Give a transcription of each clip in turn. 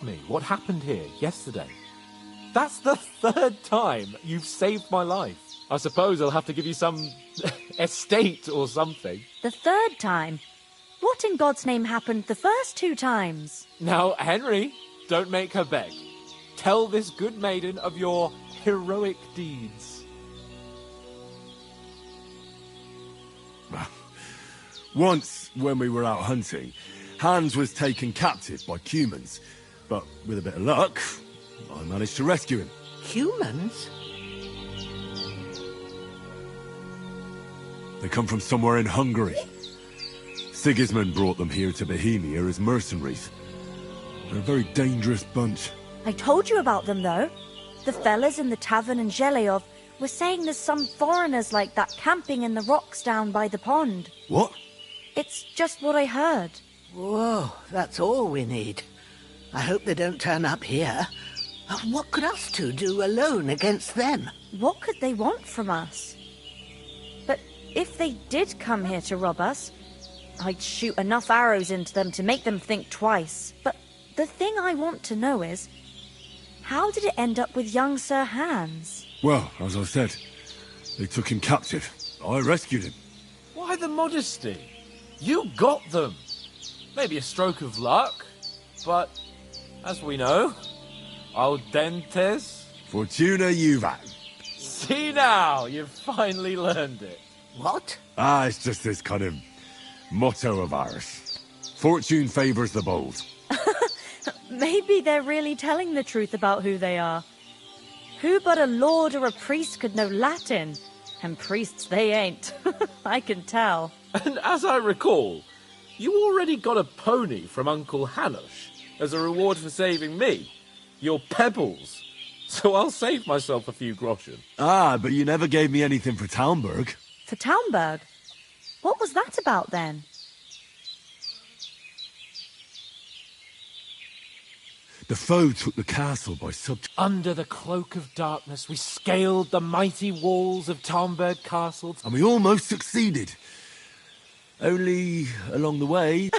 me what happened here yesterday. That's the 3rd time you've saved my life. I suppose I'll have to give you some estate or something. The 3rd time? What in God's name happened the first 2 times? Now, Henry, don't make her beg. Tell this good maiden of your heroic deeds. Once, when we were out hunting, Hans was taken captive by humans. But with a bit of luck, I managed to rescue him. Humans? They come from somewhere in Hungary. Sigismund brought them here to Bohemia as mercenaries. They're a very dangerous bunch. I told you about them, though. The fellas in the tavern in Zheleov were saying there's some foreigners like that camping in the rocks down by the pond. What? It's just what I heard. Whoa, that's all we need. I hope they don't turn up here. What could us two do alone against them? What could they want from us? But if they did come here to rob us, I'd shoot enough arrows into them to make them think twice. But the thing I want to know is, how did it end up with young Sir Hans? Well, as I said, they took him captive. I rescued him. Why the modesty? You got them. Maybe a stroke of luck, but as we know, audentes. Fortuna juvat. See now, you've finally learned it. What? It's just this kind of motto of ours. Fortune favors the bold. Maybe they're really telling the truth about who they are. Who but a lord or a priest could know Latin? And priests they ain't. I can tell. And as I recall, you already got a pony from Uncle Hanush as a reward for saving me. Your pebbles. So I'll save myself a few groschen. But you never gave me anything for Talmberg. For Talmberg? What was that about then? The foe took the castle by Under the cloak of darkness, we scaled the mighty walls of Talmberg Castle. and we almost succeeded. Only along the way...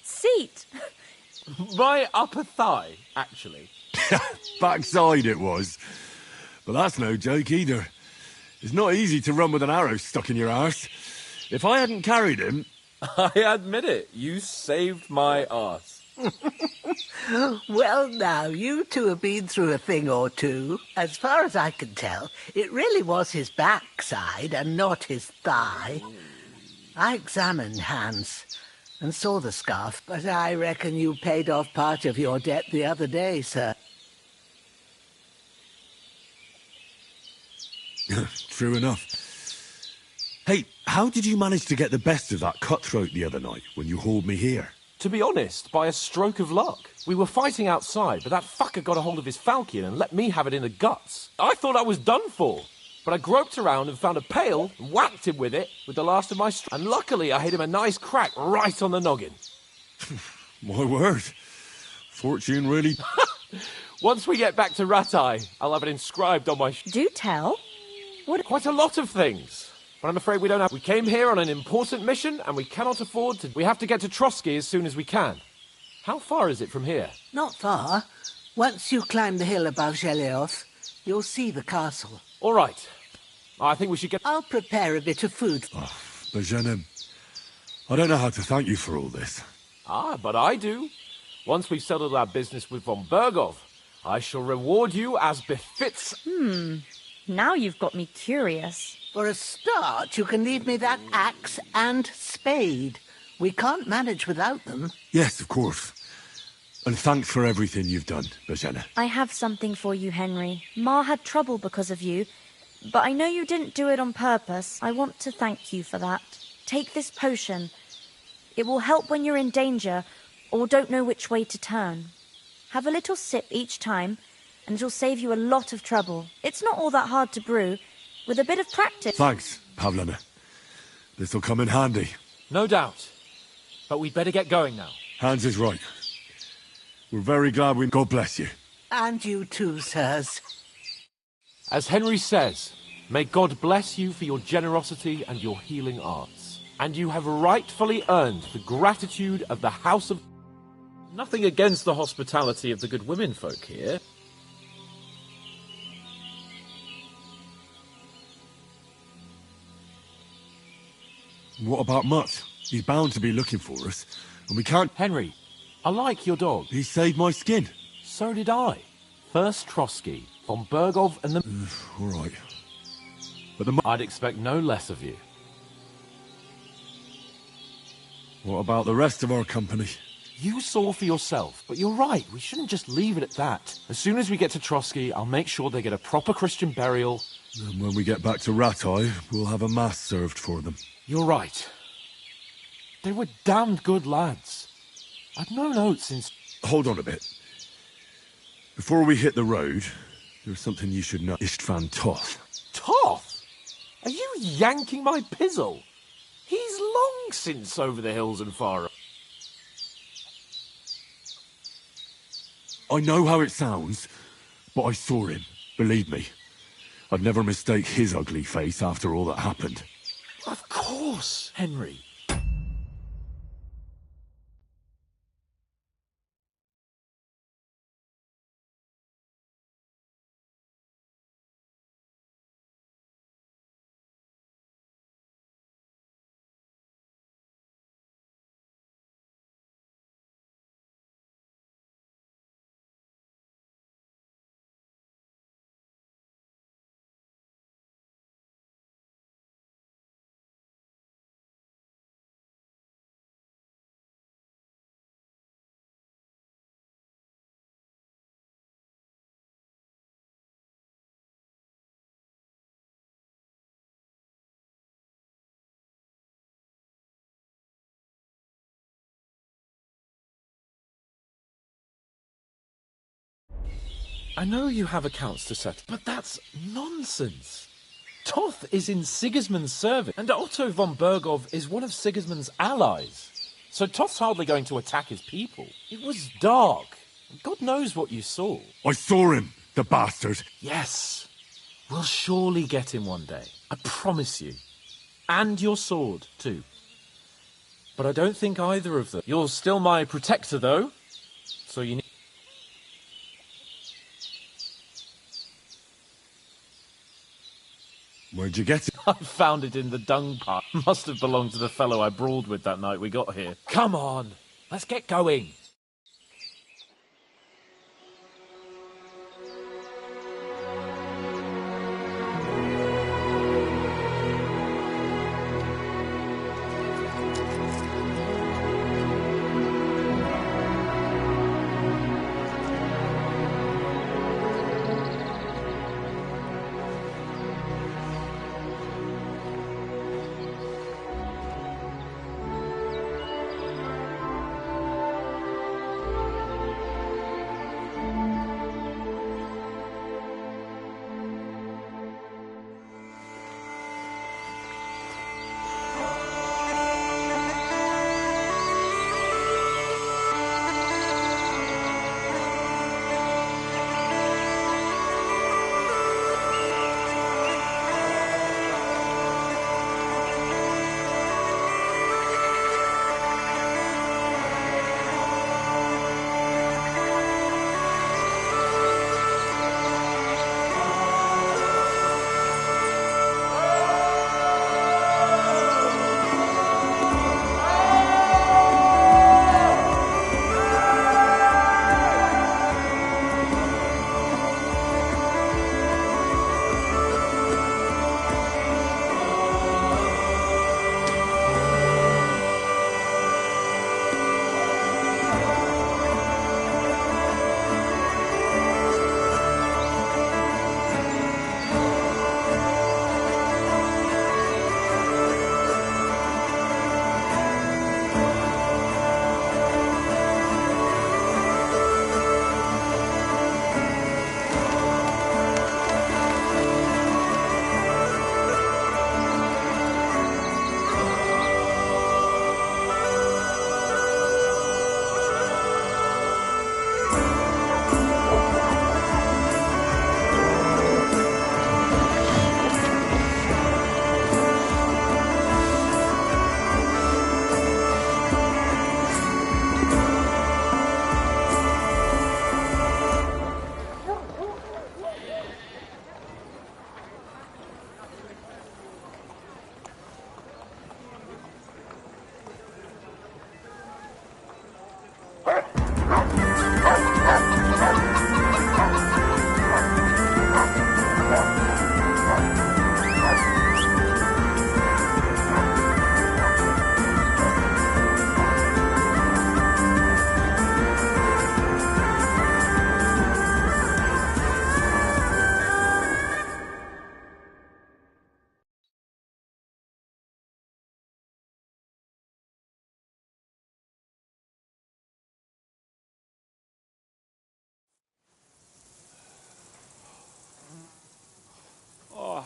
Seat! My upper thigh, actually. Backside it was. But that's no joke either. It's not easy to run with an arrow stuck in your arse. If I hadn't carried him... I admit it, you saved my arse. Well, now, you two have been through a thing or two. As far as I can tell, it really was his backside and not his thigh. I examined Hans and saw the scarf, but I reckon you paid off part of your debt the other day, sir. True enough. Hey, how did you manage to get the best of that cutthroat the other night when you hauled me here? To be honest, by a stroke of luck. We were fighting outside, but that fucker got a hold of his falchion and let me have it in the guts. I thought I was done for. But I groped around and found a pail and whacked him with it with the last of my strength. And luckily I hit him a nice crack right on the noggin. My word. Fortune really... Once we get back to Ratai, I'll have it inscribed on my... Do tell. What? Quite a lot of things. But I'm afraid we don't have... We came here on an important mission and we cannot afford to... We have to get to Trotsky as soon as we can. How far is it from here? Not far. Once you climb the hill above Zheleov, you'll see the castle. All right. I think we should get... I'll prepare a bit of food. Bajenem, I don't know how to thank you for all this. But I do. Once we've settled our business with von Bergov, I shall reward you as befits... Now you've got me curious. For a start, you can leave me that axe and spade. We can't manage without them. Yes, of course. And thanks for everything you've done, Bajena. I have something for you, Henry. Ma had trouble because of you, but I know you didn't do it on purpose. I want to thank you for that. Take this potion. It will help when you're in danger or don't know which way to turn. Have a little sip each time, and it'll save you a lot of trouble. It's not all that hard to brew. With a bit of practice... Thanks, Pavlena. This'll come in handy. No doubt. But we'd better get going now. Hans is right. We're very glad we... God bless you. And you too, sirs. As Henry says, may God bless you for your generosity and your healing arts. And you have rightfully earned the gratitude of the House of... Nothing against the hospitality of the good women folk here. What about Mutt? He's bound to be looking for us, and we can't... Henry, I like your dog. He saved my skin. So did I. First Trotsky, von Bergov and the... All right. But the... I'd expect no less of you. What about the rest of our company? You saw for yourself, but you're right. We shouldn't just leave it at that. As soon as we get to Trotsky, I'll make sure they get a proper Christian burial. And when we get back to Ratai, we'll have a mass served for them. You're right. They were damned good lads. I've known Oates since... Hold on a bit. Before we hit the road, there's something you should know. Istvan Toth. Toth? Are you yanking my pizzle? He's long since over the hills and far... I know how it sounds, but I saw him. Believe me. I'd never mistake his ugly face after all that happened. Of course, Henry. I know you have accounts to settle, but that's nonsense. Toth is in Sigismund's service, and Otto von Bergov is one of Sigismund's allies. So Toth's hardly going to attack his people. It was dark. God knows what you saw. I saw him, the bastard. Yes. We'll surely get him one day. I promise you. And your sword, too. But I don't think either of them. You're still my protector, though. So you need... Where'd you get it? I found it in the dung pile. Must have belonged to the fellow I brawled with that night we got here. Come on, let's get going.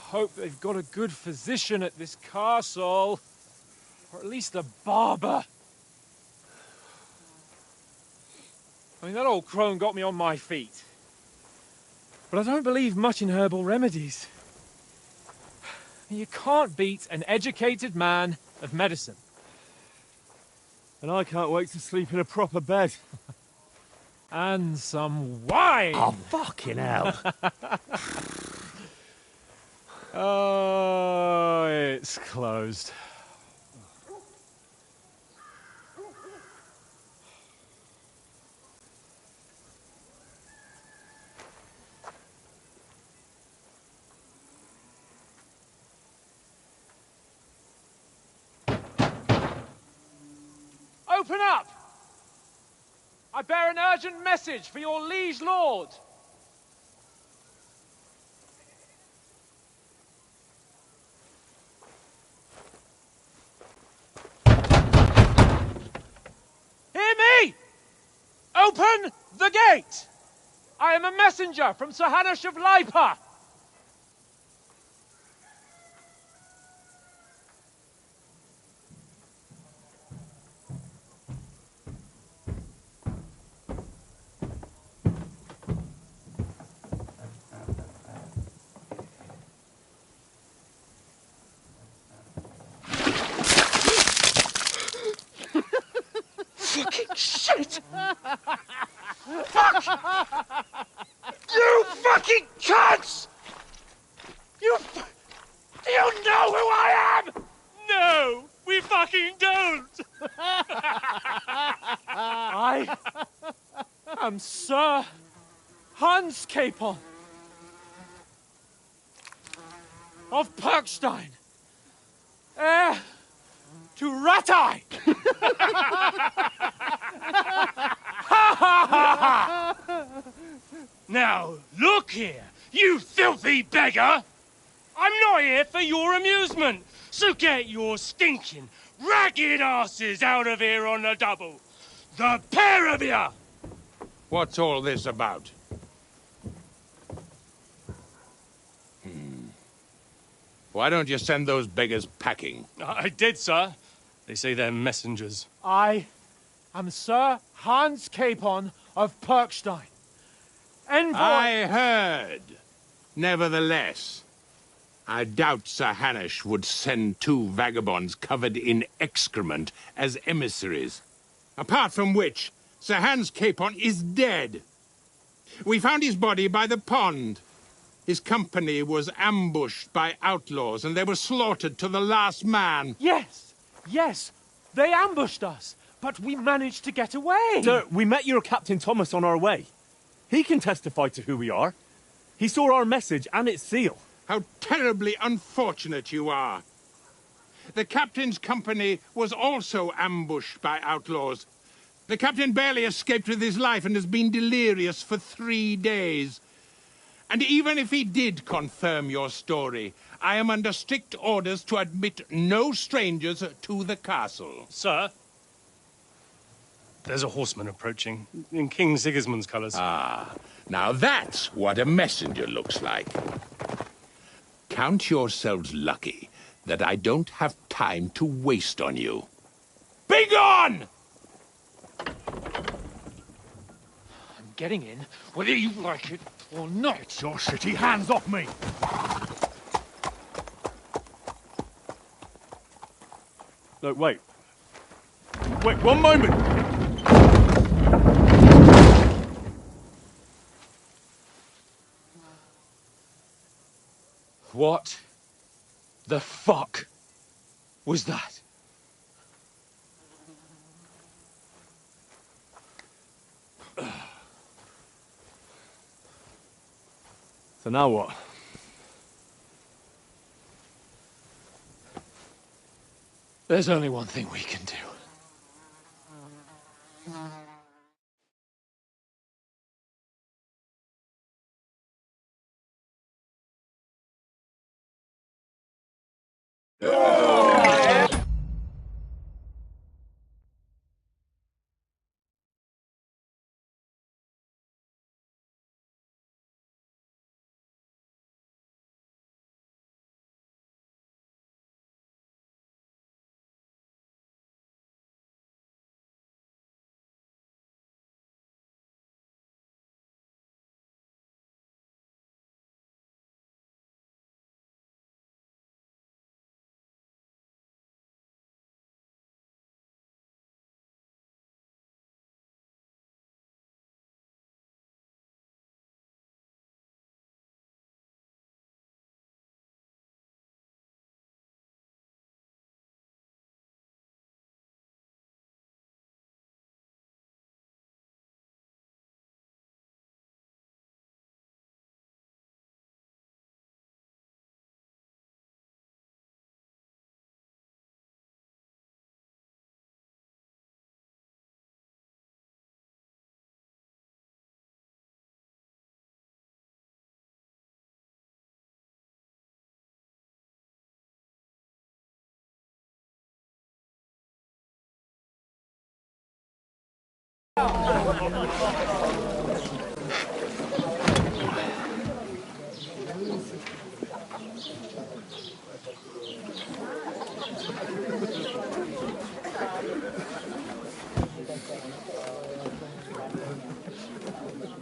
hope they've got a good physician at this castle. Or at least a barber. I mean, that old crone got me on my feet. But I don't believe much in herbal remedies. You can't beat an educated man of medicine. And I can't wait to sleep in a proper bed. And some wine! Oh, fucking hell. Oh, it's closed. Open up! I bear an urgent message for your liege lord. Hear me! Open the gate! I am a messenger from Sir Hanush of Lipa. Fucking shit! Fuck! You fucking cunts! Do you know who I am? No, we fucking don't. I am Sir Hans Capon of Perkstein, heir to Ratai. Now, look here, you filthy beggar! I'm not here for your amusement, so get your stinking, ragged asses out of here on the double. The pair of you! What's all this about? Why don't you send those beggars packing? I did, sir. They say they're messengers. I am Sir Hans Capon of Perkstein, envoy. I heard. Nevertheless, I doubt Sir Hanush would send two vagabonds covered in excrement as emissaries. Apart from which, Sir Hans Capon is dead. We found his body by the pond. His company was ambushed by outlaws, and they were slaughtered to the last man. Yes, they ambushed us, but we managed to get away. Sir, we met your Captain Thomas on our way. He can testify to who we are. He saw our message and its seal. How terribly unfortunate you are. The captain's company was also ambushed by outlaws. The captain barely escaped with his life and has been delirious for 3 days. And even if he did confirm your story, I am under strict orders to admit no strangers to the castle. Sir, there's a horseman approaching in King Sigismund's colours. Ah, now that's what a messenger looks like. Count yourselves lucky that I don't have time to waste on you. Be gone! I'm getting in, whether you like it or not. Your shitty hands off me! No, wait. Wait, one moment! What the fuck was that? So now what? There's only one thing we can do.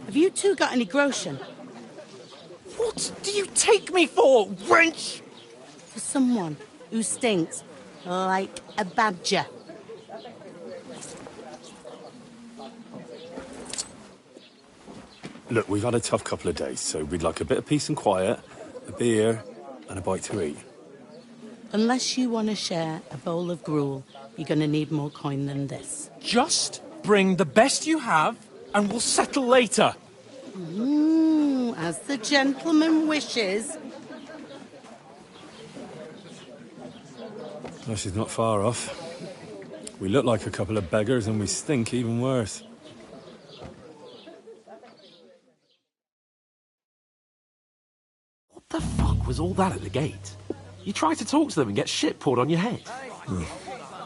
Have you two got any groschen? What do you take me for, wench? For someone who stinks like a badger. Look, we've had a tough couple of days, so we'd like a bit of peace and quiet, a beer, and a bite to eat. Unless you want to share a bowl of gruel, you're going to need more coin than this. Just bring the best you have, and we'll settle later. As the gentleman wishes. Oh, she's not far off. We look like a couple of beggars, and we stink even worse. What the fuck was all that at the gate? You try to talk to them and get shit poured on your head.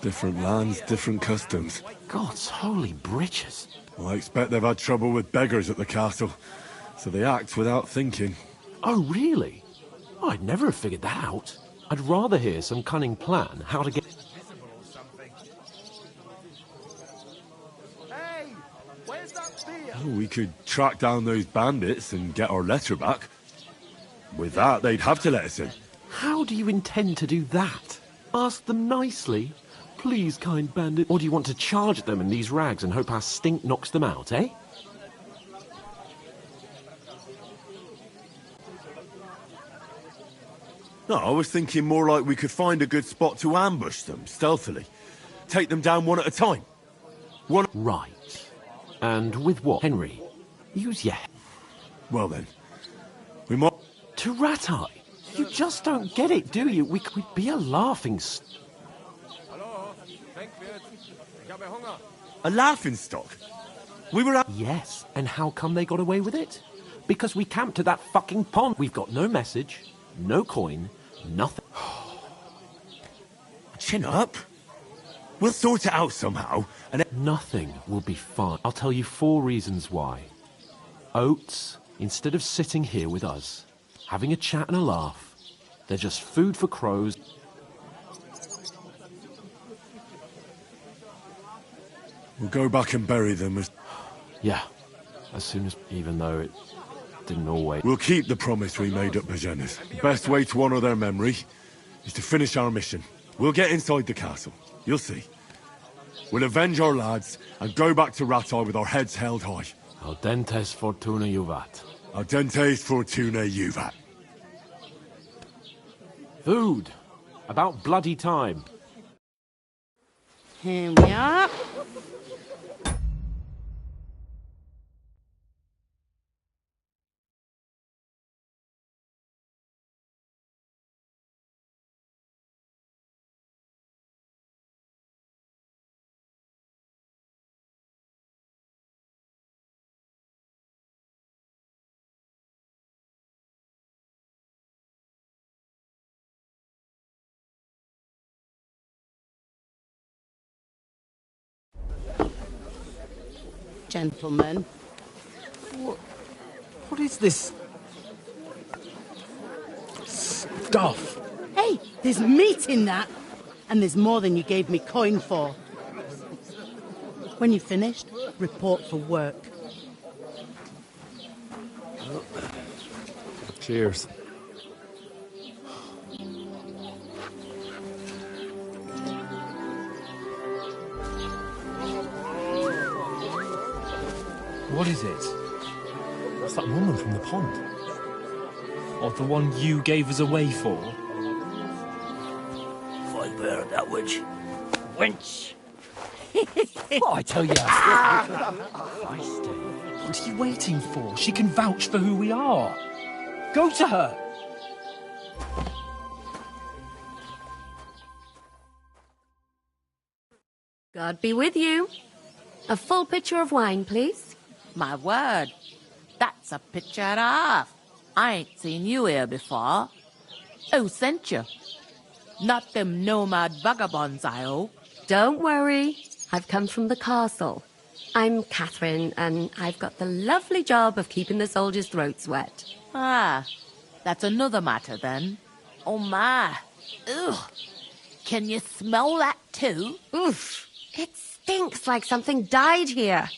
Different lands, different customs. God's holy britches. Well, I expect they've had trouble with beggars at the castle, so they act without thinking. Oh, really? Oh, I'd never have figured that out. I'd rather hear some cunning plan how to get... Hey, where's that beer? Oh, we could track down those bandits and get our letter back. With that, they'd have to let us in. How do you intend to do that? Ask them nicely? Please, kind bandit. Or do you want to charge at them in these rags and hope our stink knocks them out, eh? No, I was thinking more like we could find a good spot to ambush them, stealthily. Take them down one at a time. One... Right. And with what, Henry? Use your head. Well then, we might... To Rat-Eye? You just don't get it, do you? We'd be a laughing A laughing stock? We were... Yes, and how come they got away with it? Because we camped at that fucking pond. We've got no message, no coin, nothing. Chin up. We'll sort it out somehow, and... Nothing will be fine. I'll tell you 4 reasons why. Oates, instead of sitting here with us, having a chat and a laugh, they're just food for crows. We'll go back and bury them as... Yeah, as soon as... Even though it didn't always... We'll keep the promise we made up Bajenas. The best way to honour their memory is to finish our mission. We'll get inside the castle. You'll see. We'll avenge our lads and go back to Rat-Eye with our heads held high. Audentes fortuna juvat. Audentes fortuna juvat. Food. About bloody time. Here we are. Gentlemen. What is this stuff? Hey, there's meat in that. And there's more than you gave me coin for. When you're finished, report for work. Cheers. What is it? What's that woman from the pond? Or the one you gave us away for? Fight bear that witch. Wench. What I tell you. What are you waiting for? She can vouch for who we are. Go to her. God be with you. A full pitcher of wine, please. My word, that's a picture and a half. I ain't seen you here before. Who sent you? Not them nomad vagabonds, I hope. Don't worry. I've come from the castle. I'm Catherine, and I've got the lovely job of keeping the soldiers' throats wet. Ah, that's another matter then. Oh my. Ugh. Can you smell that too? Oof. It stinks like something died here.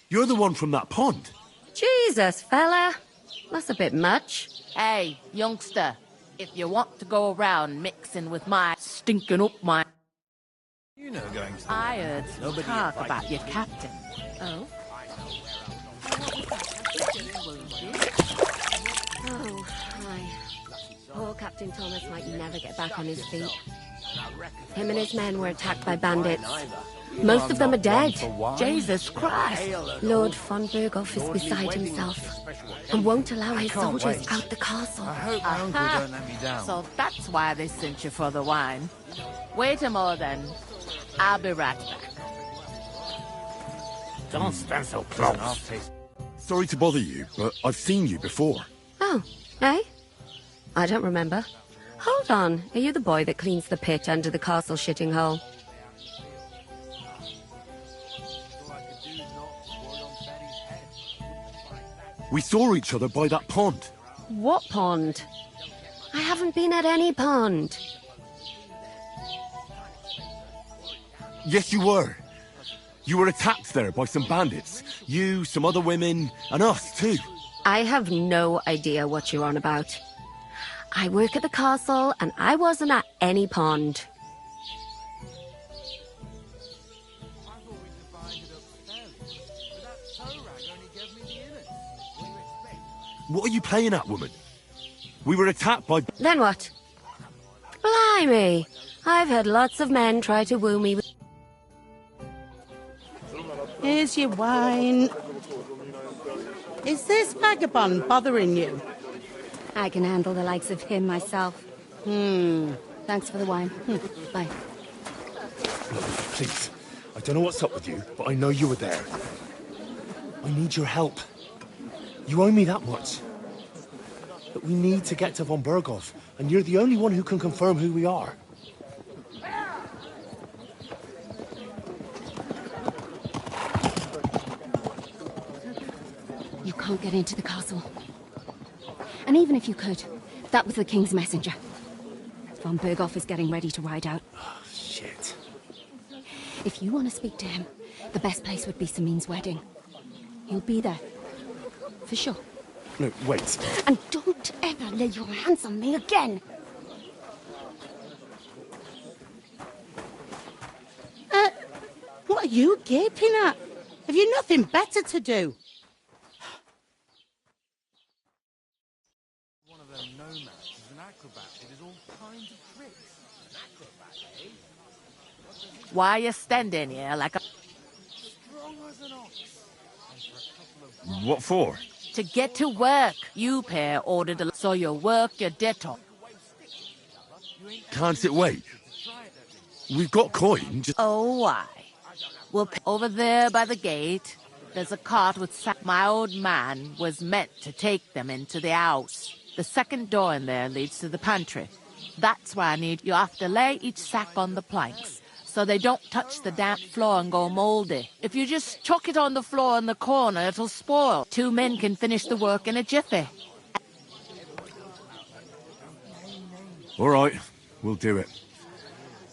You're the one from that pond. Jesus, fella. That's a bit much. Hey, youngster, if you want to go around mixing with my stinking up my... You know going to... I heard some talk about your captain. Oh? Oh, hi. Poor Captain Thomas might never get back on his feet. Him and his men were attacked by bandits. Most of them are dead. Jesus Christ! Lord von Berghoff is beside himself and won't allow his soldiers out the castle. I hope my uncle don't let me down. So that's why they sent you for the wine. Wait a more then. I'll be right back. Don't stand so close. Sorry to bother you, but I've seen you before. Oh, eh? I don't remember. Hold on, are you the boy that cleans the pit under the castle shitting hole? We saw each other by that pond. What pond? I haven't been at any pond. Yes, you were. You were attacked there by some bandits. You, some other women, and us too. I have no idea what you're on about. I work at the castle, and I wasn't at any pond. What are you playing at, woman? We were attacked by... Then what? Blimey! I've had lots of men try to woo me. Here's your wine. Is this vagabond bothering you? I can handle the likes of him myself. Thanks for the wine. Bye. Please, I don't know what's up with you, but I know you were there. I need your help. You owe me that much. But we need to get to von Berghoff, and you're the only one who can confirm who we are. You can't get into the castle. And even if you could, that was the King's messenger. Von Berghoff is getting ready to ride out. Oh, shit. If you want to speak to him, the best place would be Samin's wedding. He'll be there. For sure. No, wait. And don't ever lay your hands on me again! What are you gaping at? Have you nothing better to do? One of them nomads is an acrobat. It is all kinds of tricks. An acrobat, eh? Why are you standing here like a... Strong as an ox. And for a couple of... What for? To get to work, you pair ordered a... So you work your ditto. Can't it wait? We've got coin. Just... Oh, why? Well, over there by the gate, there's a cart with sack. My old man was meant to take them into the house. The second door in there leads to the pantry. That's why I need you have to lay each sack on the planks, so they don't touch the damp floor and go mouldy. If you just chuck it on the floor in the corner, it'll spoil. 2 men can finish the work in a jiffy. All right, we'll do it.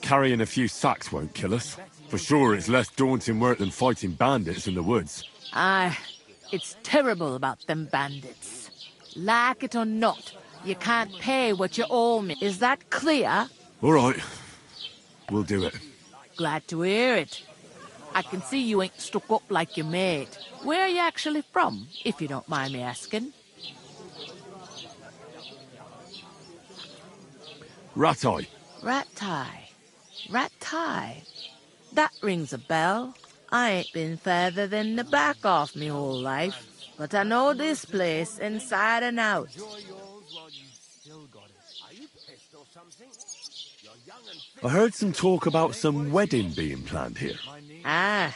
Carrying a few sacks won't kill us. For sure, it's less daunting work than fighting bandits in the woods. Aye, it's terrible about them bandits. Like it or not, you can't pay what you owe me. Is that clear? All right, we'll do it. Glad to hear it. I can see you ain't stuck up like your mate. Where are you actually from, if you don't mind me asking? Ratai. Ratai. That rings a bell. I ain't been further than the back off me whole life, but I know this place inside and out. I heard some talk about some wedding being planned here. Ah,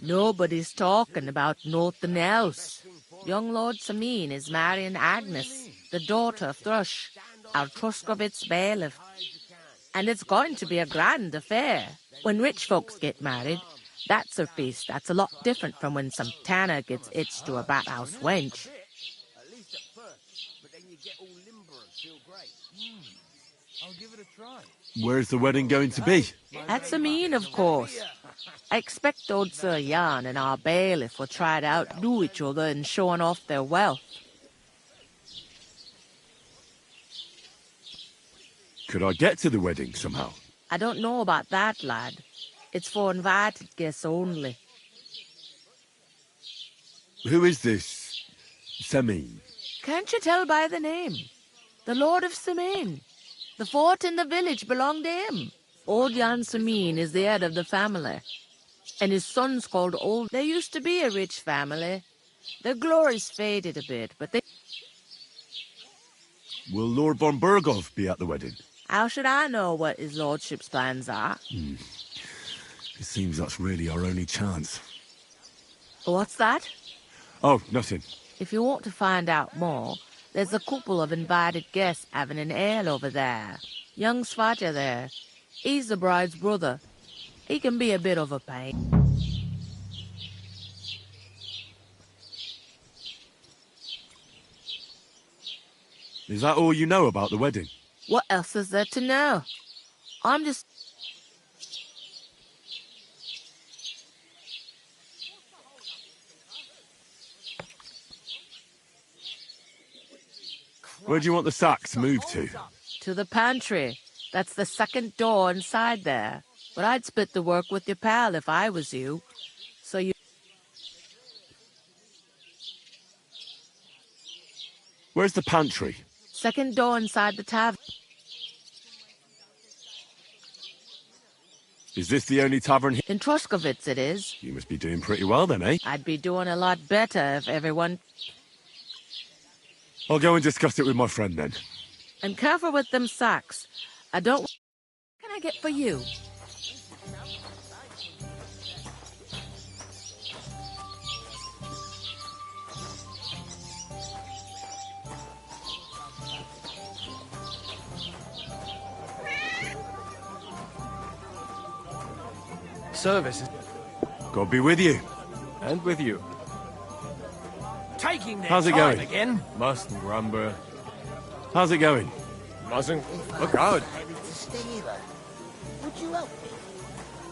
nobody's talking about nothing else. Young Lord Samin is marrying Agnes, the daughter of Thrush, our Truskovitz bailiff. And it's going to be a grand affair. When rich folks get married, that's a feast that's a lot different from when some tanner gets hitched to a bathhouse wench. At least at first, but then you get all limber and feel great. I'll give it a try. Where's the wedding going to be? At Sameen, of course. I expect old Sir Jan and our bailiff will try to outdo each other in showing off their wealth. Could I get to the wedding somehow? I don't know about that, lad. It's for invited guests only. Who is this Semin? Can't you tell by the name? The Lord of Sameen. The fort and the village belong to him. Old Jan Sameen is the head of the family. And his son's called Old. They used to be a rich family. Their glory's faded a bit, but they... Will Lord von Berghoff be at the wedding? How should I know what his lordship's plans are? It seems that's really our only chance. What's that? Oh, nothing. If you want to find out more, there's a couple of invited guests having an ale over there. Young Svaja there. He's the bride's brother. He can be a bit of a pain. Is that all you know about the wedding? What else is there to know? I'm just... Where do you want the sacks moved to? To the pantry. That's the second door inside there. But I'd split the work with your pal if I was you. So you... Where's the pantry? Second door inside the tavern. Is this the only tavern here? In Troskovitz it is. You must be doing pretty well then, eh? I'd be doing a lot better if everyone... I'll go and discuss it with my friend then. And careful with them sacks. I don't... What can I get for you? Service is... God be with you. And with you. Taking their How's it time going? again. Mustn't grumble. How's it going? Mustn't look out. Would you help me?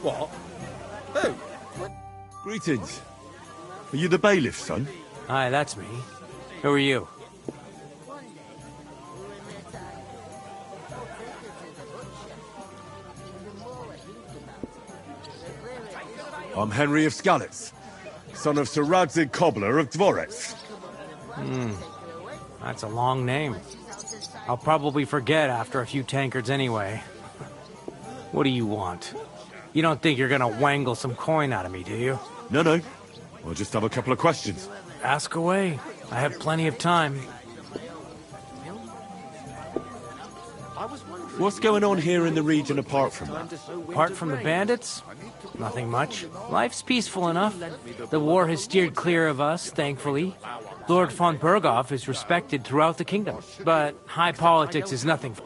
What? Who? Greetings. Are you the bailiff, son? Hi, that's me. Who are you? I'm Henry of Skalitz, son of Sir Radzig Cobbler of Dvorets. That's a long name. I'll probably forget after a few tankards anyway. What do you want? You don't think you're gonna wangle some coin out of me, do you? No. I'll just have a couple of questions. Ask away. I have plenty of time. What's going on here in the region apart from that? Apart from the bandits? Nothing much. Life's peaceful enough. The war has steered clear of us, thankfully. Lord von Berghoff is respected throughout the kingdom. But high politics is nothing.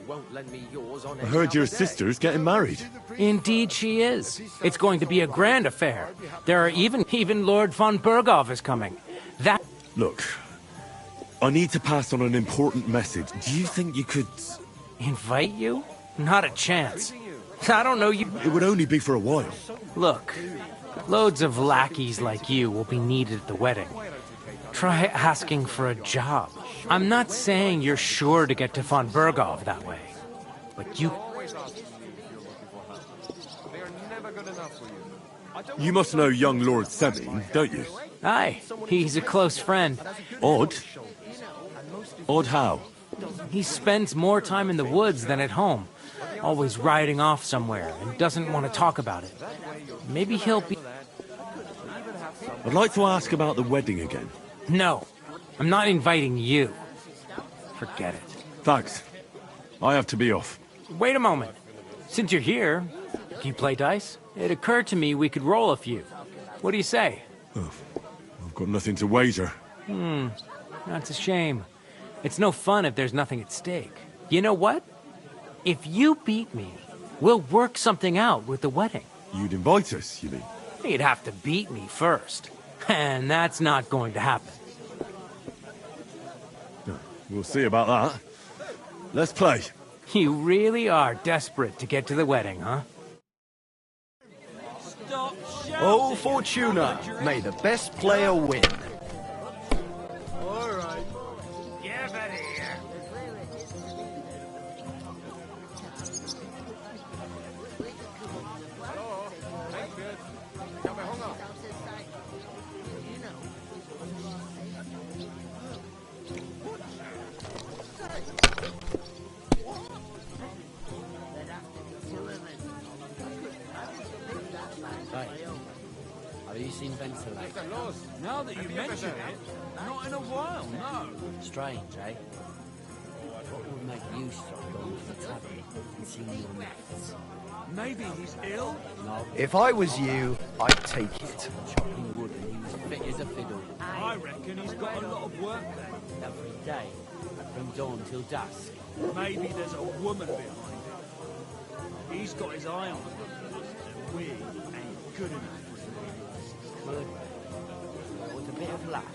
I heard your sister's getting married. Indeed she is. It's going to be a grand affair. There are even Lord von Berghoff is coming. That... Look, I need to pass on an important message. Do you think you could... Invite you? Not a chance. I don't know you... It would only be for a while. Look, loads of lackeys like you will be needed at the wedding. Try asking for a job. I'm not saying you're sure to get to von Berghoff that way, but you... You must know young Lord Semin, don't you? Aye, he's a close friend. Odd? Odd how? He spends more time in the woods than at home, always riding off somewhere, and doesn't want to talk about it. Maybe he'll be... I'd like to ask about the wedding again. No, I'm not inviting you. Forget it. Thanks. I have to be off. Wait a moment. Since you're here, do you play dice? It occurred to me we could roll a few. What do you say? Oh, I've got nothing to wager. That's a shame. It's no fun if there's nothing at stake. You know what? If you beat me, we'll work something out with the wedding. You'd invite us, you mean? You'd have to beat me first. And that's not going to happen. We'll see about that. Let's play. You really are desperate to get to the wedding, huh? Oh, Fortuna, may the best player win. All right. Get ready here. Have you seen Ventilate? Now that you mention it, not in a while, no. Strange, eh? What would make you stop going to the tavern and seeing your mates? Maybe he's ill? No. If I was you, I'd take it. Chopping wood and he was fit as a fiddle. I reckon he's got a lot of work there. Every day, from dawn till dusk. Maybe there's a woman behind it. He's got his eye on her, and we ain't good enough. Good. With a bit of luck,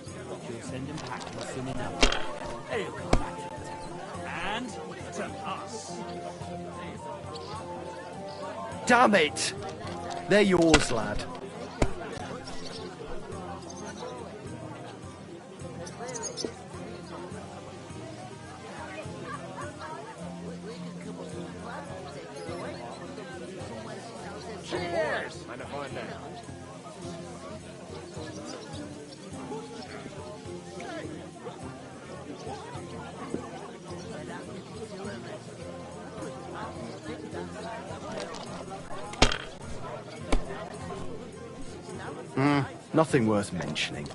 she'll send him packing soon enough. He'll come back to town. And to us. Damn it! They're yours, lad. Cheers! Mind if I know? Nothing worth mentioning.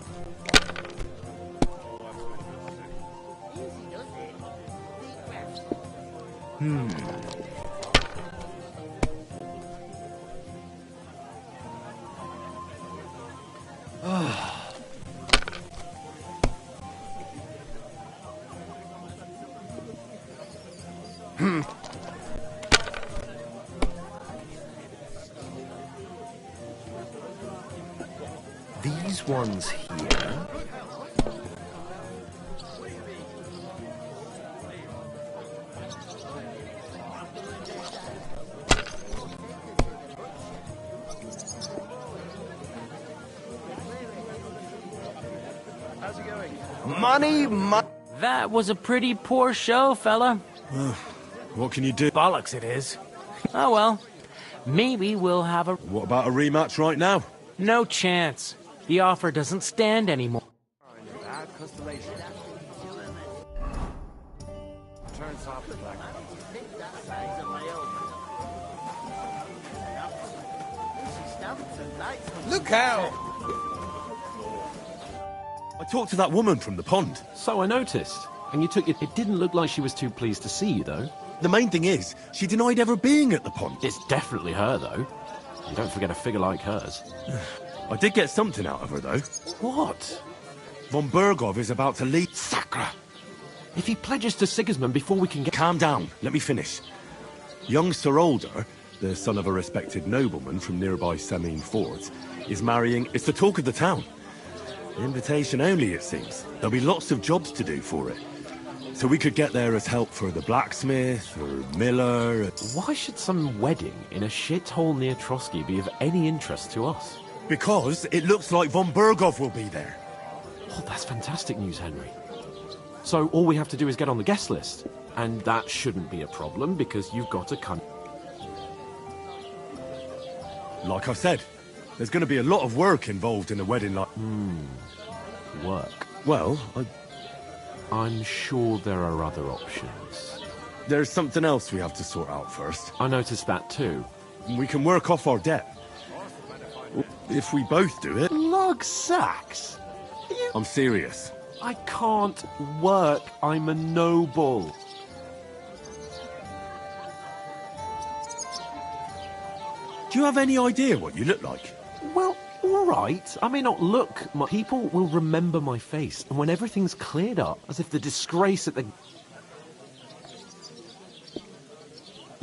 These ones here. How's it going? Money. That was a pretty poor show, fella. What can you do? Bollocks it is. Oh well. Maybe we'll have a... What about a rematch right now? No chance. The offer doesn't stand anymore. Bad constellation. Turn soft to black. Look out! I talked to that woman from the pond. So I noticed. And you took it. It didn't look like she was too pleased to see you, though. The main thing is, she denied ever being at the pond. It's definitely her, though. You don't forget a figure like hers. I did get something out of her, though. What? Von Bergov is about to leave. Sacra! If he pledges to Sigismund before we can get... Calm down. Let me finish. Young Sir Older, the son of a respected nobleman from nearby Semine Fort, is marrying... It's the talk of the town. Invitation only, it seems. There'll be lots of jobs to do for it. So we could get there as help for the blacksmith, or miller... Why should some wedding in a shithole near Trotsky be of any interest to us? Because it looks like Von Bergov will be there. Oh, that's fantastic news, Henry. So all we have to do is get on the guest list. And that shouldn't be a problem, because you've got a cunt. Like I said, there's going to be a lot of work involved in a wedding like... Work. Well, I'm sure there are other options. There's something else we have to sort out first. I noticed that too. We can work off our debt. If we both do it. Lug sacks? I'm serious. I can't work. I'm a noble. Do you have any idea what you look like? Well, all right. I may not look. People will remember my face, and when everything's cleared up, as if the disgrace at the...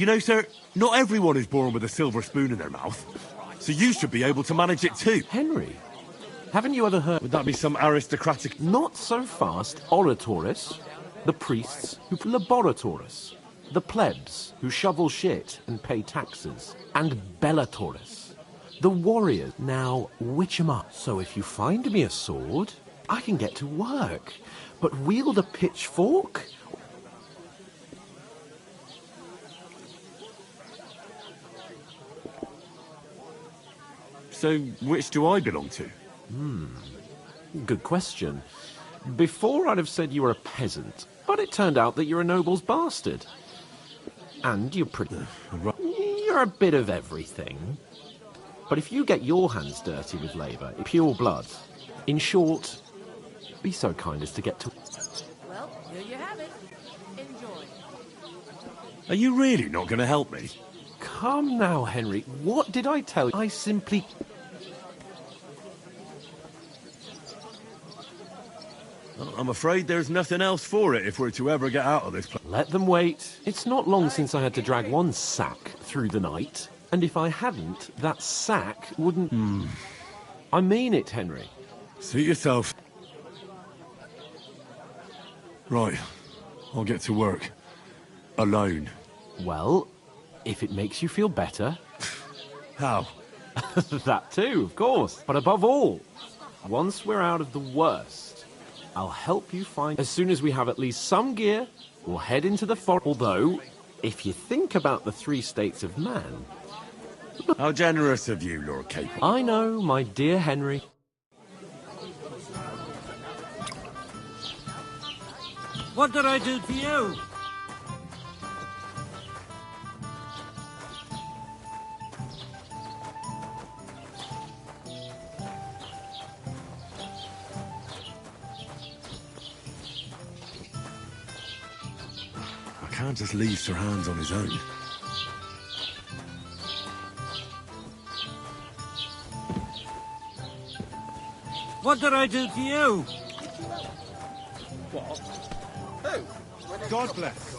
You know, sir, not everyone is born with a silver spoon in their mouth. So you should be able to manage it too. Henry, haven't you ever heard... Would that be some aristocratic... Not so fast. Oratores, the priests who laboratoris, the plebs who shovel shit and pay taxes, and bellatores, the warriors. Now, witch 'em up. So if you find me a sword, I can get to work. But wield a pitchfork? So, which do I belong to? Good question. Before I'd have said you were a peasant, but it turned out that you're a noble's bastard. And you're pretty... You're a bit of everything. But if you get your hands dirty with labour, pure blood, in short, be so kind as to get to... Well, here you have it. Enjoy. Are you really not going to help me? Come now, Henry. What did I tell you? I simply... Well, I'm afraid there's nothing else for it if we're to ever get out of this place. Let them wait. It's not long since I had to drag one sack through the night. And if I hadn't, that sack wouldn't... I mean it, Henry. Suit yourself. Right. I'll get to work. Alone. Well, if it makes you feel better... How? That too, of course. But above all, once we're out of the worst, I'll help you find... As soon as we have at least some gear, we'll head into the forest. Although, if you think about the 3 states of man... How generous of you, Lord Capel. I know, my dear Henry. What did I do to you? I can't just leave Sir Hans on his own. What did I do to you? What? Who? God bless.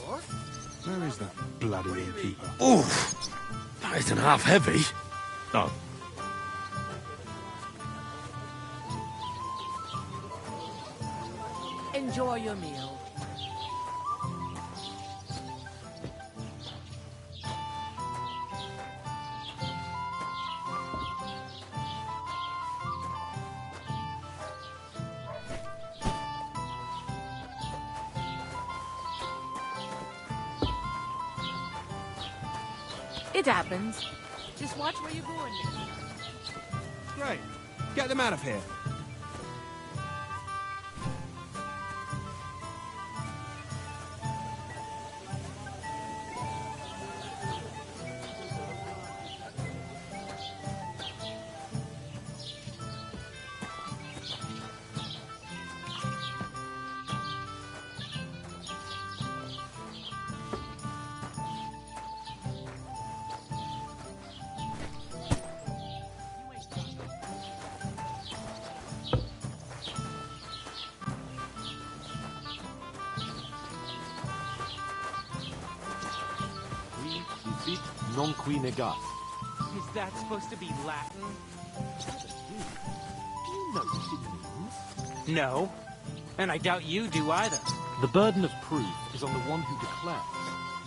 Where is that bloody innkeeper? Oof! That isn't half heavy. Oh. Enjoy your meal. It happens. Just watch where you're going. Great. Get them out of here. Non qui negat. Is that supposed to be Latin? Do you know what it means? No. And I doubt you do either. The burden of proof is on the one who declares,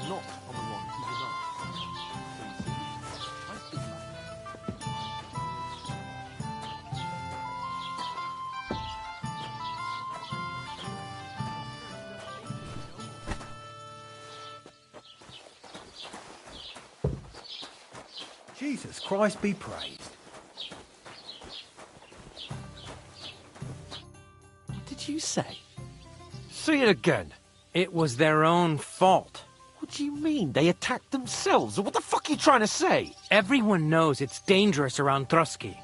not on the one who denies. So you see, I speak Latin. Jesus Christ be praised. What did you say? Say it again. It was their own fault. What do you mean? They attacked themselves? What the fuck are you trying to say? Everyone knows it's dangerous around Trusky.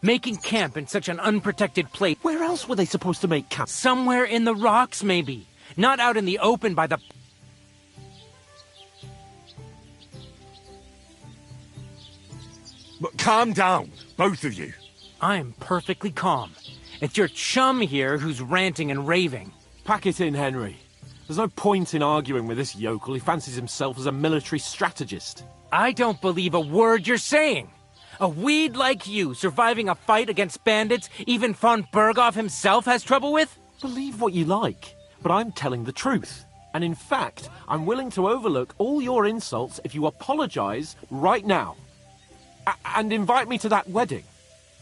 Making camp in such an unprotected place. Where else were they supposed to make camp? Somewhere in the rocks, maybe. Not out in the open by the... But calm down, both of you. I'm perfectly calm. It's your chum here who's ranting and raving. Pack it in, Henry. There's no point in arguing with this yokel. He fancies himself as a military strategist. I don't believe a word you're saying. A weed like you surviving a fight against bandits even von Berghoff himself has trouble with? Believe what you like, but I'm telling the truth. And in fact, I'm willing to overlook all your insults if you apologize right now. And invite me to that wedding.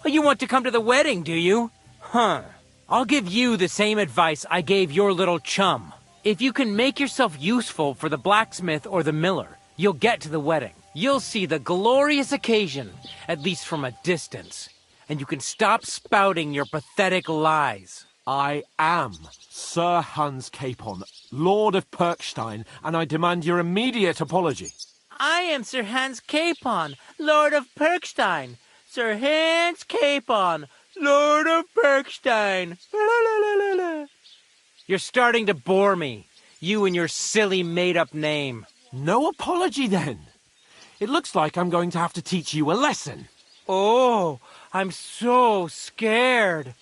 Oh, you want to come to the wedding, do you? Huh. I'll give you the same advice I gave your little chum. If you can make yourself useful for the blacksmith or the miller, you'll get to the wedding. You'll see the glorious occasion, at least from a distance. And you can stop spouting your pathetic lies. I am Sir Hans Capon, Lord of Perkstein, and I demand your immediate apology. I am Sir Hans Capon, Lord of Perkstein. Sir Hans Capon, Lord of Perkstein. You're starting to bore me. You and your silly made-up name. No apology, then. It looks like I'm going to have to teach you a lesson. Oh, I'm so scared.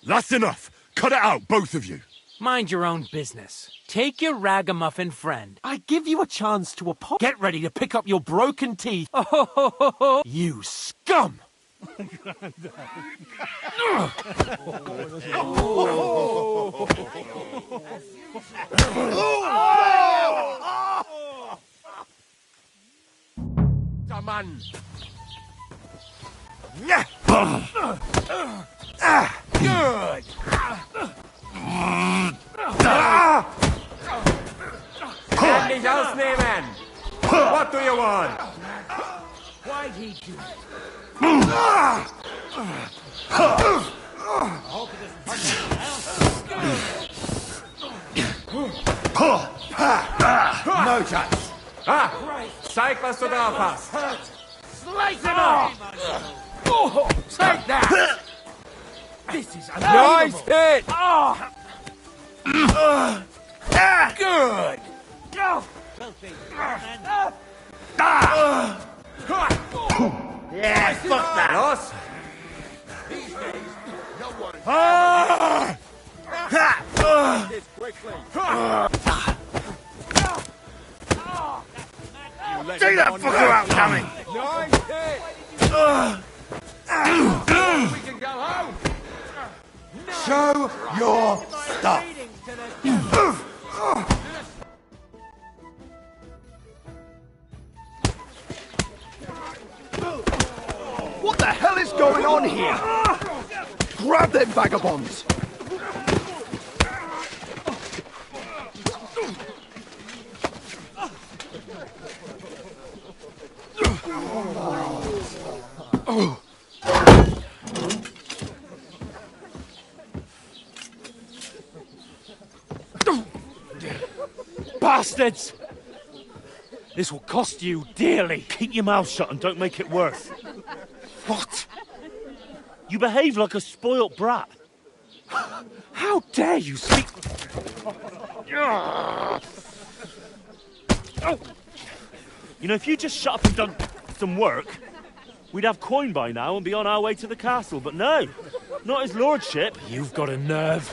That's enough. Cut it out, both of you. Mind your own business. Take your ragamuffin friend. I give you a chance to apologize. Get ready to pick up your broken teeth. Oh, you scum! Come on. Good. Endlich ausnehmen! What do you want? Why'd he do No chance. Zeig, was du drauf hast. Slice him off! Take that! This is Nice hit! Good! Yeah, fuck that! Los! This quickly. See that fucker out coming! Nice hit! We can go home! Show your stuff! What the hell is going on here? Grab them vagabonds! Bastards! This will cost you dearly. Keep your mouth shut and don't make it worse. What? You behave like a spoilt brat. How dare you speak... You know, if you just shut up and done some work, we'd have coin by now and be on our way to the castle. But no, not his lordship. You've got a nerve.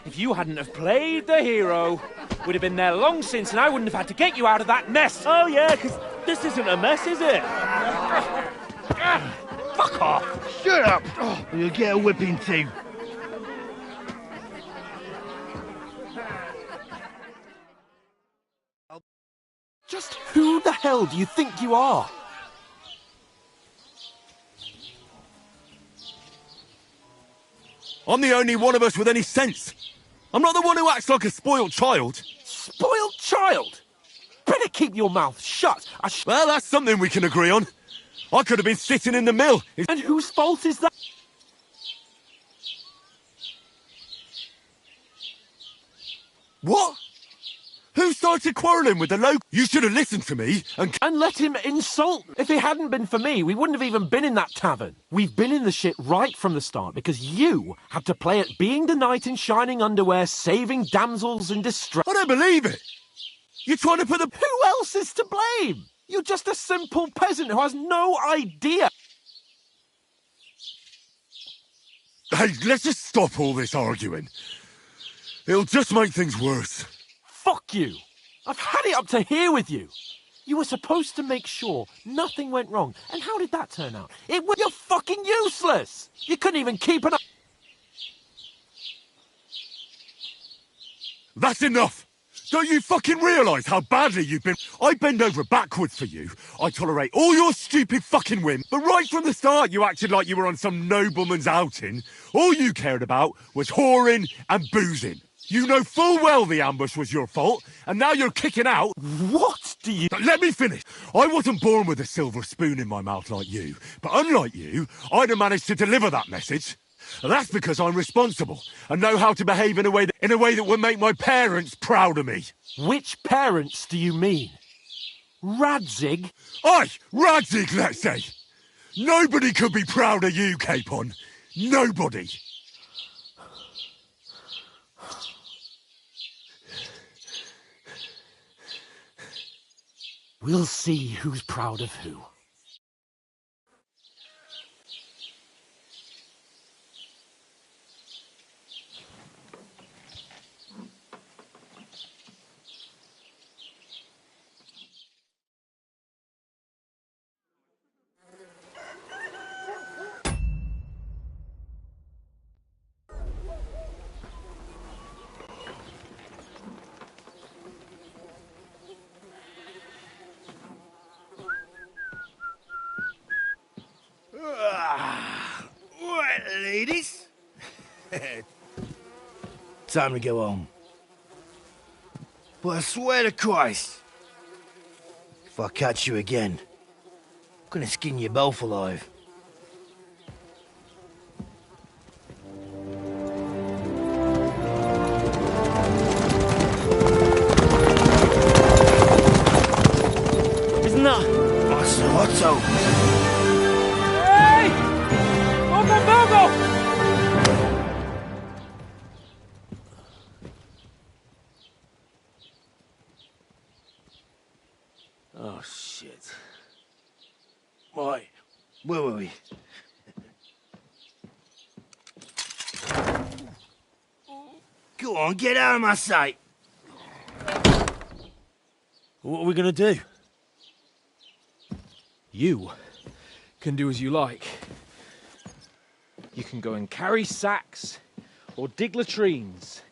If you hadn't have played the hero, we'd have been there long since and I wouldn't have had to get you out of that mess. Oh yeah, because this isn't a mess, is it? Fuck off. Shut up! Or you'll get a whipping too. Just who the hell do you think you are? I'm the only one of us with any sense. I'm not the one who acts like a spoiled child. Spoiled child? Better keep your mouth shut. Well, that's something we can agree on. I could have been sitting in the mill. And whose fault is that? What? Who started quarrelling with the local? You should have listened to me and let him insult. If it hadn't been for me, we wouldn't have even been in that tavern. We've been in the shit right from the start because you had to play at being the knight in shining underwear, saving damsels in distress. I don't believe it. You're trying to put the... Who else is to blame? You're just a simple peasant who has no idea. Hey, let's just stop all this arguing. It'll just make things worse. Fuck you! I've had it up to here with you! You were supposed to make sure nothing went wrong, and how did that turn out? You're fucking useless! You couldn't even keep an... That's enough! Don't you fucking realise how badly you've been... I bend over backwards for you. I tolerate all your stupid fucking whim, but right from the start you acted like you were on some nobleman's outing. All you cared about was whoring and boozing. You know full well the ambush was your fault, and now you're kicking out... What do you... Let me finish. I wasn't born with a silver spoon in my mouth like you, but unlike you, I'd have managed to deliver that message. That's because I'm responsible and know how to behave in a way that would make my parents proud of me. Which parents do you mean? Radzig? Aye, Radzig, let's say. Nobody could be proud of you, Capon. Nobody. We'll see who's proud of who. Right, ladies. Time to go home. But I swear to Christ, if I catch you again, I'm gonna skin you both alive. Isn't that Otto? Hey! Bogo! Oh, shit. Why? Where were we? Go on, get out of my sight. What are we gonna do? You can do as you like. You can go and carry sacks or dig latrines.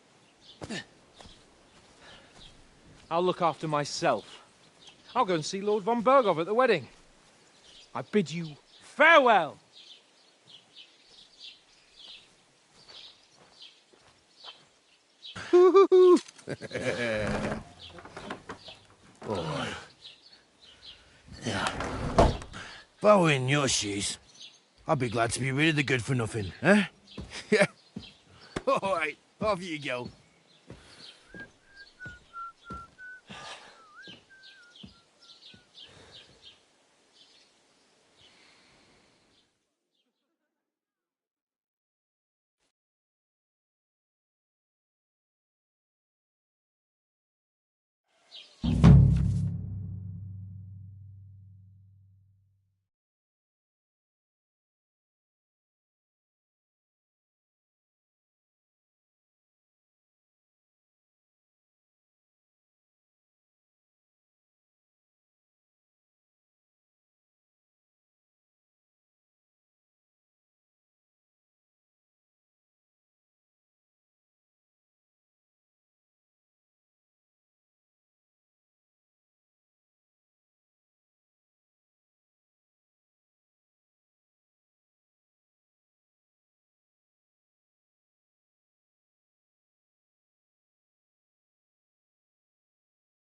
I'll look after myself. I'll go and see Lord von Berghoff at the wedding. I bid you farewell. Boy. Yeah. If I were in your shoes, I'd be glad to be rid of the good-for-nothing, eh? Yeah. All right, off you go.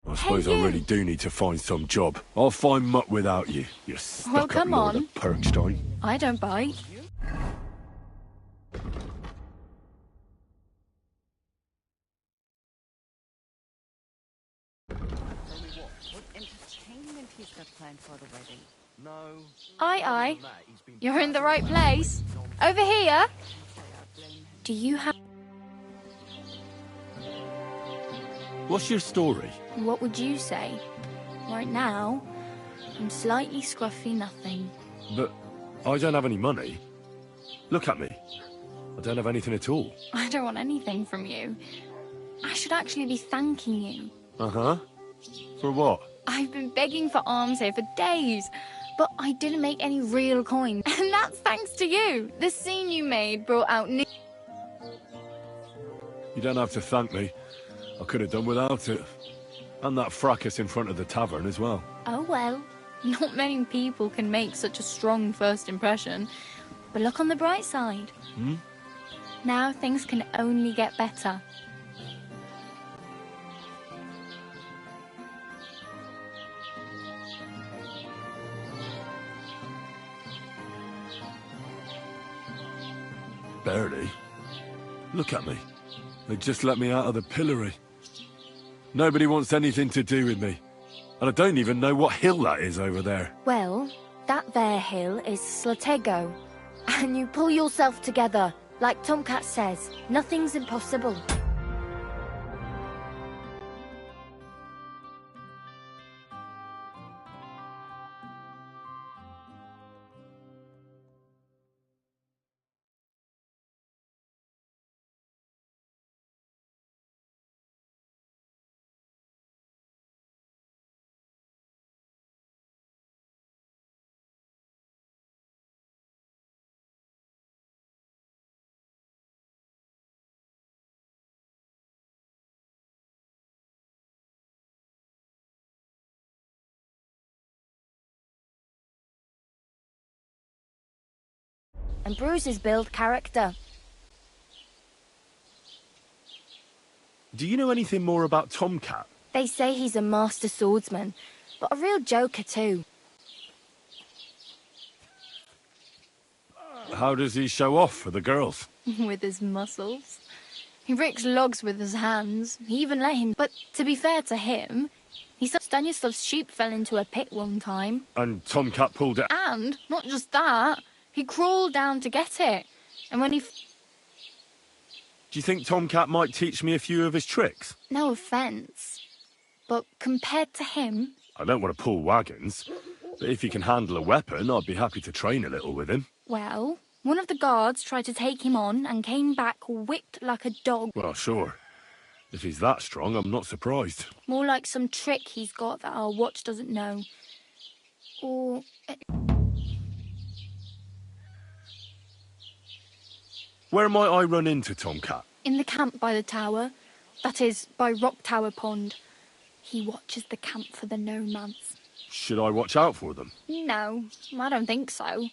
I suppose I really do need to find some job. I'll find mutt without you, you stuck-up come Lord on. of Perkstein. I don't bite. Entertainment he's got planned for the wedding. No. Aye. You're in the right place. Over here. Do you have... What's your story? What would you say? Right now, I'm slightly scruffy nothing. But I don't have any money. Look at me. I don't have anything at all. I don't want anything from you. I should actually be thanking you. Uh-huh. For what? I've been begging for alms here for days, but I didn't make any real coin. And that's thanks to you. The scene you made brought out new... You don't have to thank me. I could have done without it. And that fracas in front of the tavern as well. Oh well, not many people can make such a strong first impression. But look on the bright side. Hmm? Now things can only get better. Barely. Look at me. They just let me out of the pillory. Nobody wants anything to do with me. And I don't even know what hill that is over there. Well, that there hill is Slatego. And you pull yourself together. Like Tomcat says, nothing's impossible. And bruises build character. Do you know anything more about Tomcat? They say he's a master swordsman, but a real joker too. How does he show off for the girls? With his muscles. He breaks logs with his hands. He even let him... But to be fair to him, he saw Stanislav's sheep fell into a pit one time. And Tomcat pulled it... And, not just that, he crawled down to get it. And when he... Do you think Tomcat might teach me a few of his tricks? No offence, but compared to him... I don't want to pull wagons, but if he can handle a weapon, I'd be happy to train a little with him. Well, one of the guards tried to take him on and came back whipped like a dog. Well, sure. If he's that strong, I'm not surprised. More like some trick he's got that our watch doesn't know. Or... Where might I run into Tomcat? In the camp by the tower. That is, by Rock Tower Pond. He watches the camp for the nomads. Should I watch out for them? No, I don't think so.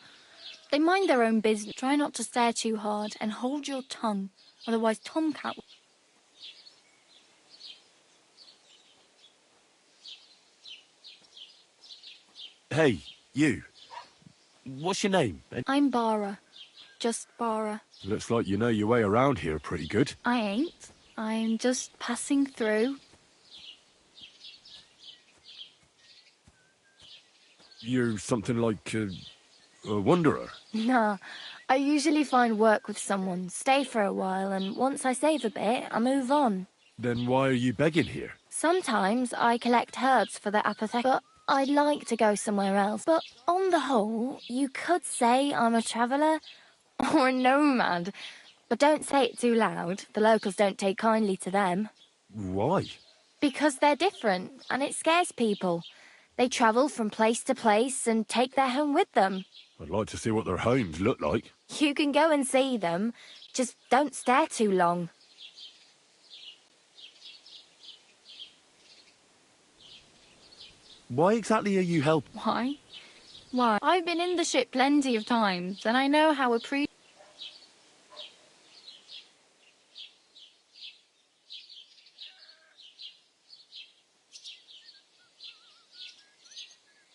They mind their own business. Try not to stare too hard and hold your tongue. Otherwise Tomcat... Hey, you. What's your name? I'm Bara. Just Bara. Looks like you know your way around here pretty good. I ain't. I'm just passing through. You're something like a wanderer. Nah, I usually find work with someone, stay for a while, and once I save a bit, I move on. Then why are you begging here? Sometimes I collect herbs for the apothecary, but I'd like to go somewhere else. But on the whole, you could say I'm a traveller or a nomad. But don't say it too loud. The locals don't take kindly to them. Why? Because they're different, and it scares people. They travel from place to place and take their home with them. I'd like to see what their homes look like. You can go and see them. Just don't stare too long. Why exactly are you helping? Why? Why? I've been in the ship plenty of times, and I know how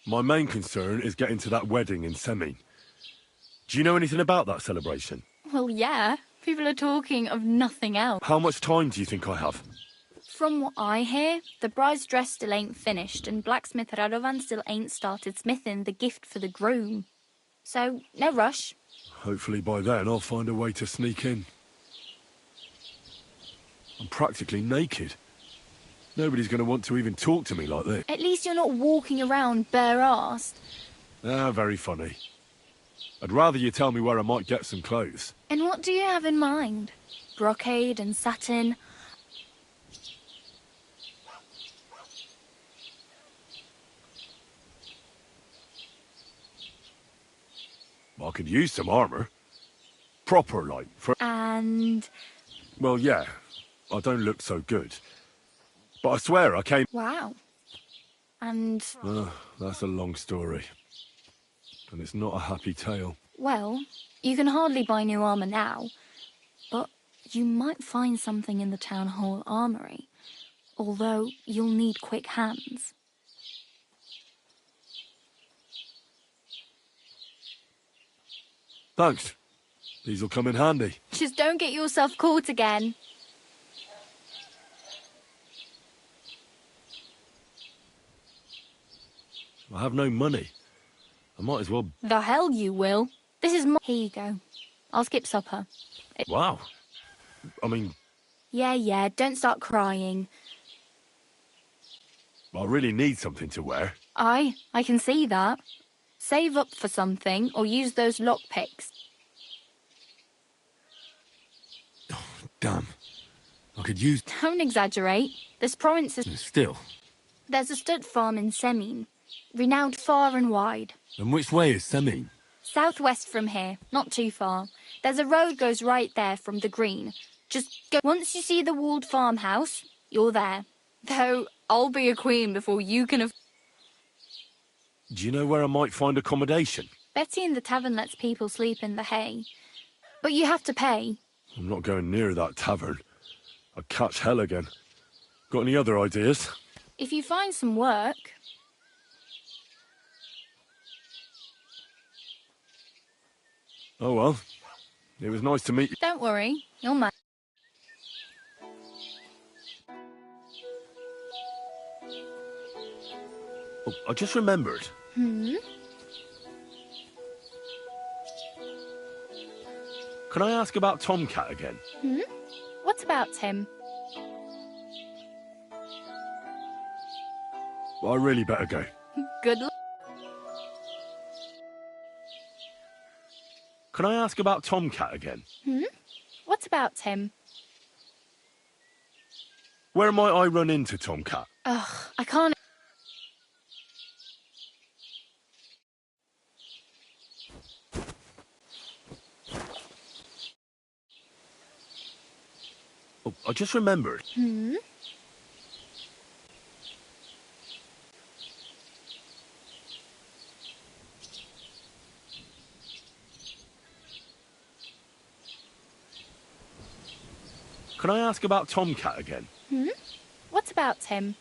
My main concern is getting to that wedding in Semin. Do you know anything about that celebration? Well, yeah. People are talking of nothing else. How much time do you think I have? From what I hear, the bride's dress still ain't finished, and blacksmith Radovan still ain't started smithing the gift for the groom. So, no rush. Hopefully by then I'll find a way to sneak in. I'm practically naked. Nobody's going to want to even talk to me like this. At least you're not walking around bare-arsed. Ah, very funny. I'd rather you tell me where I might get some clothes. And what do you have in mind? Brocade and satin? I could use some armour. Proper, like, for... And... Well, yeah. I don't look so good. But I swear I came... Wow. And... That's a long story. And it's not a happy tale. Well, you can hardly buy new armour now. But you might find something in the town hall armoury. Although you'll need quick hands. Thanks. These'll come in handy. Just don't get yourself caught again. I have no money. I might as well... The hell you will. This is my... Here you go. I'll skip supper. Wow. I mean... Yeah, don't start crying. I really need something to wear. I can see that. Save up for something, or use those lockpicks. Damn. I could use... Don't exaggerate. This province is... Still. There's a stud farm in Semine, renowned far and wide. And which way is Semine? Southwest from here, not too far. There's a road goes right there from the green. Just go... Once you see the walled farmhouse, you're there. Though, I'll be a queen before you can have... Do you know where I might find accommodation? Betty in the tavern lets people sleep in the hay. But you have to pay. I'm not going near that tavern. I'd catch hell again. Got any other ideas? If you find some work... Oh well. It was nice to meet you. Don't worry, you'll manage. Oh, I just remembered. Hmm? Can I ask about Tomcat again? Hmm? What about him? Well, I really better go. Good luck. Can I ask about Tomcat again? Hmm? What about him? Where might I run into Tomcat? Ugh, I can't... Oh, I just remembered. Hmm? Can I ask about Tomcat again? Hmm? What about him?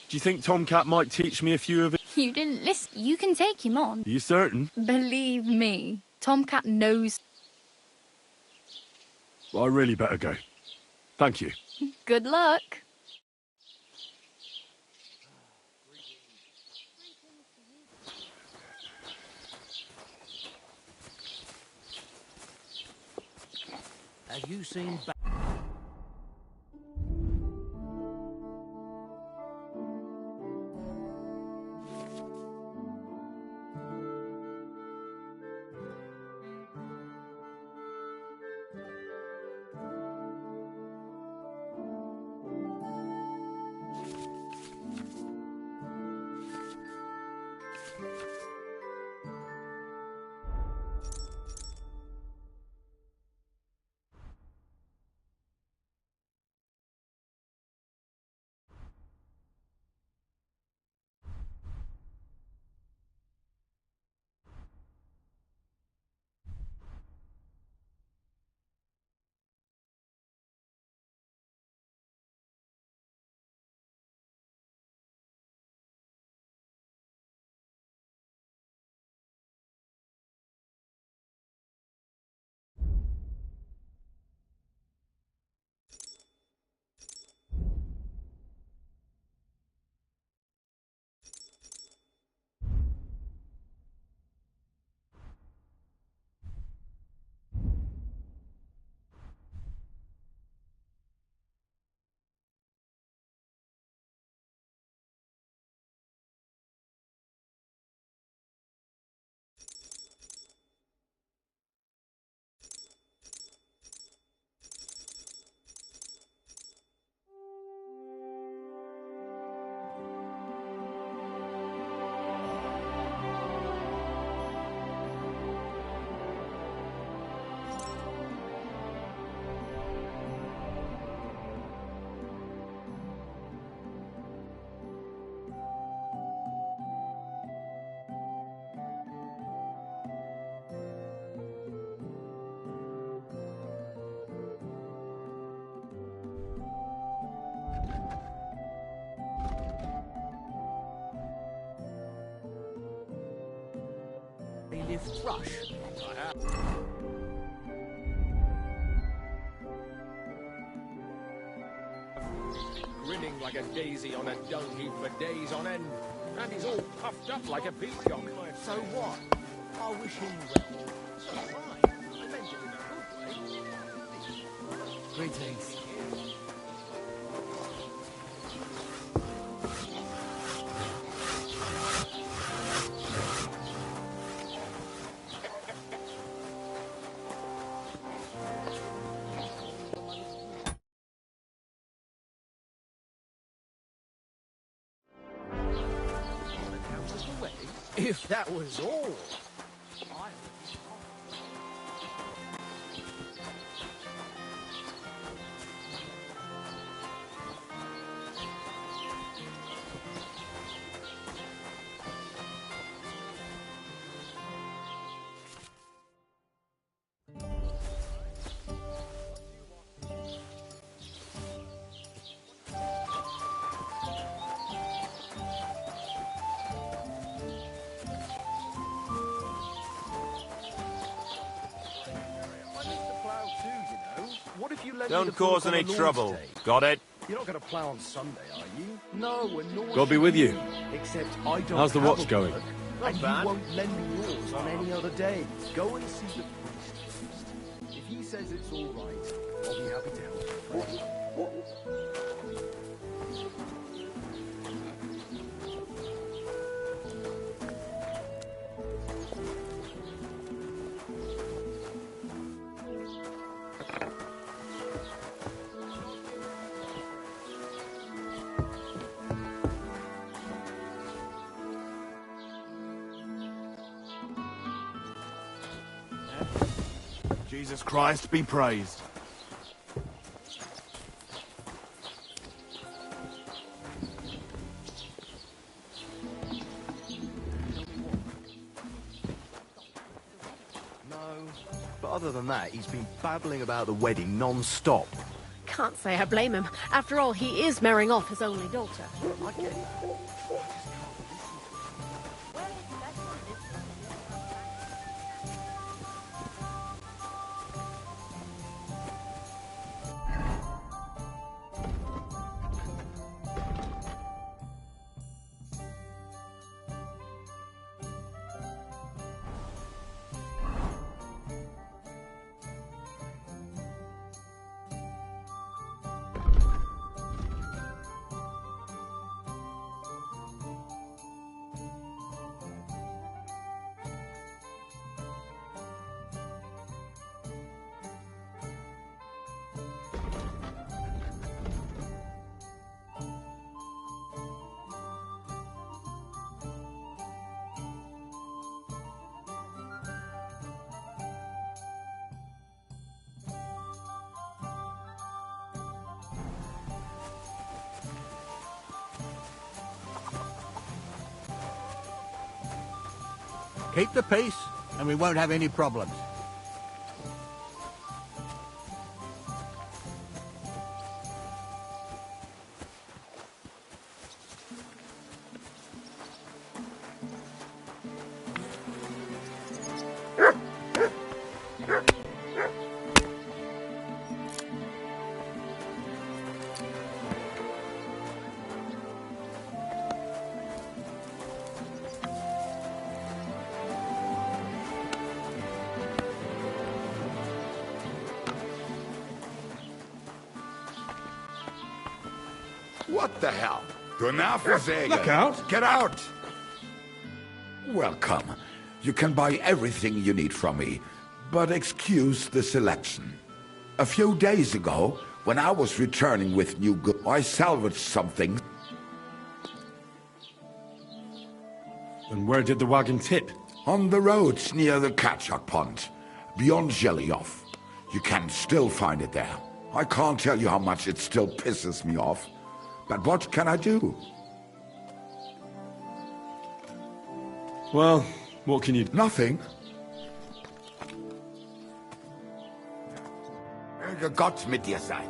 Do you think Tomcat might teach me a few of it? You didn't listen. You can take him on. Are you certain? Believe me, Tomcat knows. Well, I really better go. Thank you. Good luck. Have you seen... live thrush? Grinning like a daisy on a dung heap for days on end. And he's all puffed up like a peacock. So what? I wish him well. So right. I meant it in a good way. Greetings. If that was all. Don't cause any trouble. Got it? You're not going to plough on Sunday, are you? No, we're not. God be with you. Except I don't. How's the have watch a going? work, Not and bad. you won't lend me yours on any other day. Go and see the priest. If he says it's all right, I'll be happy to help you. Jesus Christ be praised. No, but other than that, he's been babbling about the wedding non-stop. Can't say I blame him. After all, he is marrying off his only daughter. I get that. Keep the peace, and we won't have any problems. What the hell? Gunnar Look out! Get out! Welcome. You can buy everything you need from me, but excuse the selection. A few days ago, when I was returning with new goods, I salvaged something. And where did the wagon tip? On the roads near the Katchak Pond, beyond Jelioff. You can still find it there. I can't tell you how much it still pisses me off. But what can I do? Well, what can you do? Nothing. Gott mit dir sein.